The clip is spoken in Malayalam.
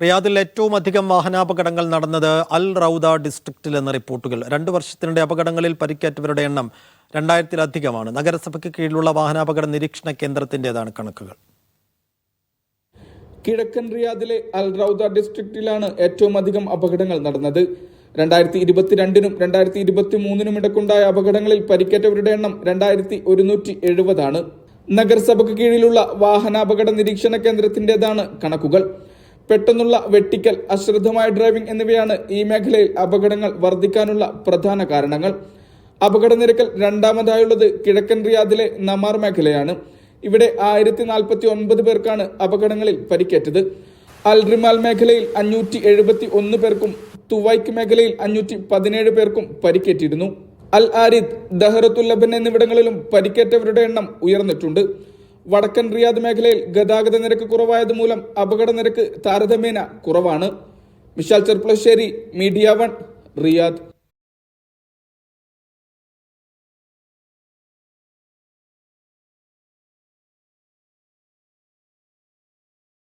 റിയാദിൽ ഏറ്റവും അധികം വാഹനാപകടങ്ങൾ നടന്നത് അൽ റൗദ ഡിസ്ട്രിക്റ്റിൽ എന്ന റിപ്പോർട്ടുകൾ. 2 വർഷത്തിനിടെ അപകടങ്ങളിൽ പരിക്കേറ്റവരുടെ എണ്ണം 2000-ലധികമാണ്. നഗരസഭയ്ക്ക് കീഴിലുള്ള വാഹനാപകട നിരീക്ഷണ കേന്ദ്രത്തിൻ്റെതാണ് കണക്കുകൾ. കിഴക്കൻ റിയാദിലെ അൽ റൗദ ഡിസ്ട്രിക്റ്റിലാണ് ഏറ്റവും അധികം അപകടങ്ങൾ നടന്നത്. 2022-നും 2023-നും ഇടയ്ക്കുണ്ടായ അപകടങ്ങളിൽ പരിക്കേറ്റവരുടെ എണ്ണം 2170 ആണ്. നഗരസഭയ്ക്ക് കീഴിലുള്ള വാഹനാപകട നിരീക്ഷണ കേന്ദ്രത്തിൻ്റെതാണ് കണക്കുകൾ. പെട്ടെന്നുള്ള വെട്ടിക്കൽ, അശ്രദ്ധമായ ഡ്രൈവിംഗ് എന്നിവയാണ് ഈ മേഖലയിൽ അപകടങ്ങൾ വർദ്ധിക്കാനുള്ള പ്രധാന കാരണങ്ങൾ. അപകട നിരക്കിൽ രണ്ടാമതായുള്ളത് കിഴക്കൻ റിയാദിലെ നമാർ മേഖലയാണ്. ഇവിടെ 1049 പേർക്കാണ് അപകടങ്ങളിൽ പരിക്കേറ്റത്. അൽ റിമാൽ മേഖലയിൽ 571 പേർക്കും തുവൈക്ക് മേഖലയിൽ 517 പേർക്കും പരിക്കേറ്റിരുന്നു. അൽ ആരിദ്, ദഹറത്തുൽ ലബൻ എന്നിവിടങ്ങളിലും പരിക്കേറ്റവരുടെ എണ്ണം ഉയർന്നിട്ടുണ്ട്. വടക്കൻ റിയാദ് മേഖലയിൽ ഗതാഗത നിരക്ക് കുറവായത് മൂലം അപകട നിരക്ക് താരതമ്യേന കുറവാണ്. Mishal Cherpulassery, media 1, Riyadh.